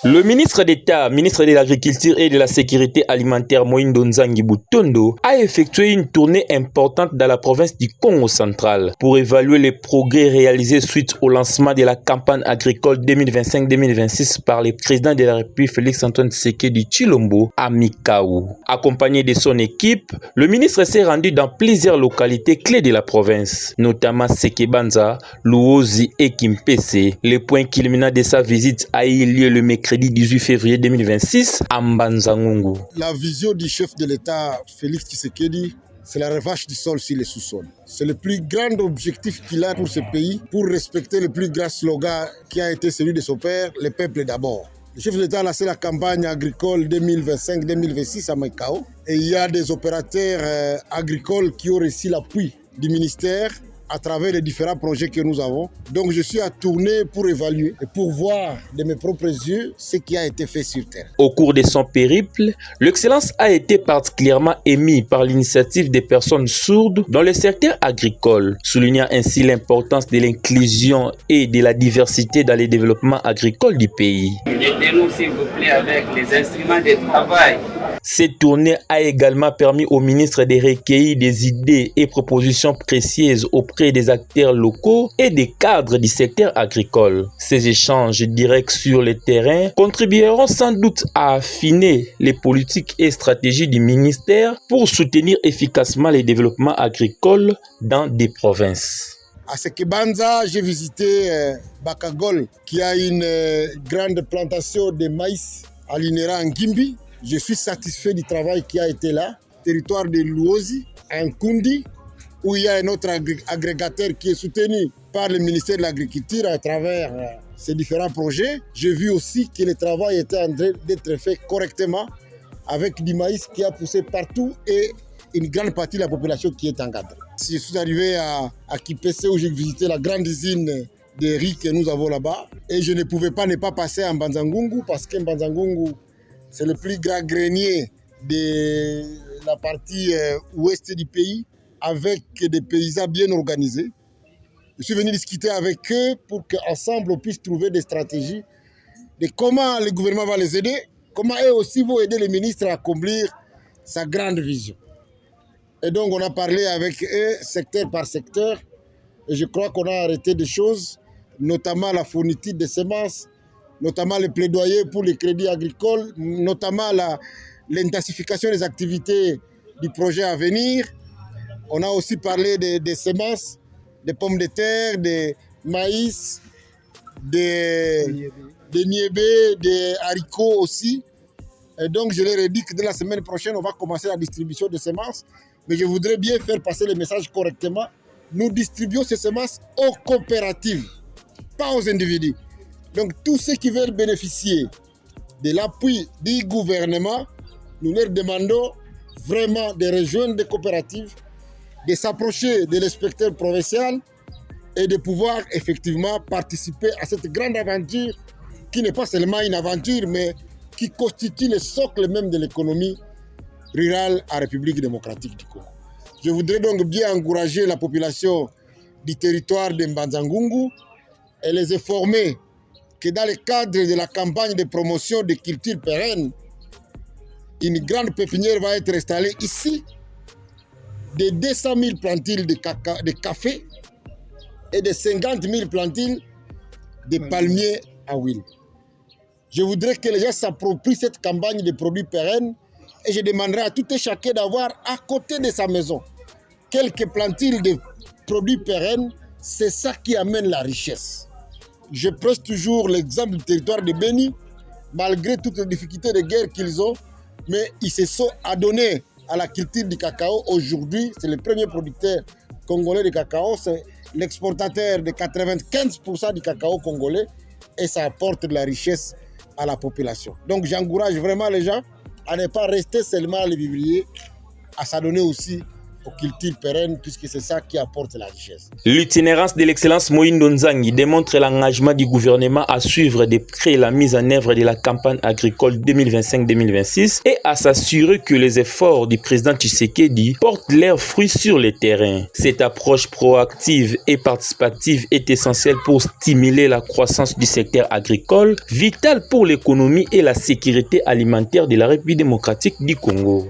Le ministre d'État, ministre de l'Agriculture et de la Sécurité alimentaire Moïndo Nzangi Butondo a effectué une tournée importante dans la province du Congo central pour évaluer les progrès réalisés suite au lancement de la campagne agricole 2025-2026 par le président de la République Félix-Antoine Tshisekedi Tshilombo à Mikaou. Accompagné de son équipe, le ministre s'est rendu dans plusieurs localités clés de la province, notamment Sekebanza, Luozi et Kimpese. Le point culminant de sa visite a eu lieu le mercredi 18 février 2026 à Mbanza-Ngungu. La vision du chef de l'État, Félix Tshisekedi, c'est la revanche du sol sur les sous-sols. C'est le plus grand objectif qu'il a pour ce pays, pour respecter le plus grand slogan qui a été celui de son père, le peuple d'abord. Le chef de l'État a lancé la campagne agricole 2025-2026 à Mekao et il y a des opérateurs agricoles qui ont reçu l'appui du ministère à travers les différents projets que nous avons. Donc je suis à tourner pour évaluer et pour voir de mes propres yeux ce qui a été fait sur terre. Au cours de son périple, l'Excellence a été particulièrement émue par l'initiative des personnes sourdes dans le secteur agricole, soulignant ainsi l'importance de l'inclusion et de la diversité dans le développement agricole du pays. Aidez-nous s'il vous plaît avec les instruments de travail. Cette tournée a également permis au ministre de recueillir des idées et propositions précieuses auprès des acteurs locaux et des cadres du secteur agricole. Ces échanges directs sur le terrain contribueront sans doute à affiner les politiques et stratégies du ministère pour soutenir efficacement le développement agricole dans des provinces. À Sekebanza, j'ai visité Bakagol, qui a une grande plantation de maïs à l'INERA en Gimbi. Je suis satisfait du travail qui a été là. Territoire de Luozi, en Kundi, où il y a un autre agrégateur qui est soutenu par le ministère de l'Agriculture à travers ces différents projets. J'ai vu aussi que le travail était en train d'être fait correctement avec du maïs qui a poussé partout et une grande partie de la population qui est encadrée. Je suis arrivé à Kipese où j'ai visité la grande usine de riz que nous avons là-bas et je ne pouvais pas ne pas passer à Mbanza-Ngungu parce que Mbanza-Ngungu, c'est le plus grand grenier de la partie ouest du pays avec des paysans bien organisés. Je suis venu discuter avec eux pour qu'ensemble on puisse trouver des stratégies de comment le gouvernement va les aider, comment eux aussi vont aider le ministre à accomplir sa grande vision. Et donc on a parlé avec eux secteur par secteur et je crois qu'on a arrêté des choses, notamment la fourniture de semences, notamment le plaidoyer pour les crédits agricoles, notamment l'intensification des activités du projet à venir. On a aussi parlé des semences, des pommes de terre, des maïs, des niébés, des haricots aussi. Et donc je leur ai dit que dès la semaine prochaine, on va commencer la distribution de semences. Mais je voudrais bien faire passer le message correctement. Nous distribuons ces semences aux coopératives, pas aux individus. Donc tous ceux qui veulent bénéficier de l'appui du gouvernement, nous leur demandons vraiment de rejoindre des coopératives, de s'approcher de l'inspecteur provincial et de pouvoir effectivement participer à cette grande aventure qui n'est pas seulement une aventure, mais qui constitue le socle même de l'économie rurale en République démocratique du Congo. Je voudrais donc bien encourager la population du territoire de Mbanza-Ngungu et les informer que dans le cadre de la campagne de promotion des cultures pérennes, une grande pépinière va être installée ici de 200 000 plantiles de café et de 50 000 plantiles de palmiers à huile. Je voudrais que les gens s'approprient cette campagne de produits pérennes et je demanderai à tout et chacun d'avoir à côté de sa maison quelques plantiles de produits pérennes. C'est ça qui amène la richesse. Je presse toujours l'exemple du territoire de Beni, malgré toutes les difficultés de guerre qu'ils ont, mais ils se sont adonnés à la culture du cacao. Aujourd'hui, c'est le premier producteur congolais de cacao, c'est l'exportateur de 95% du cacao congolais et ça apporte de la richesse à la population. Donc j'encourage vraiment les gens à ne pas rester seulement à les vivriers, à s'adonner aussi aux cultures pérennes, puisque c'est ça qui apporte la richesse. L'itinérance de l'excellence Moïndo Nzangi démontre l'engagement du gouvernement à suivre de près la mise en œuvre de la campagne agricole 2025-2026 et à s'assurer que les efforts du président Tshisekedi portent leurs fruits sur le terrain. Cette approche proactive et participative est essentielle pour stimuler la croissance du secteur agricole, vital pour l'économie et la sécurité alimentaire de la République démocratique du Congo.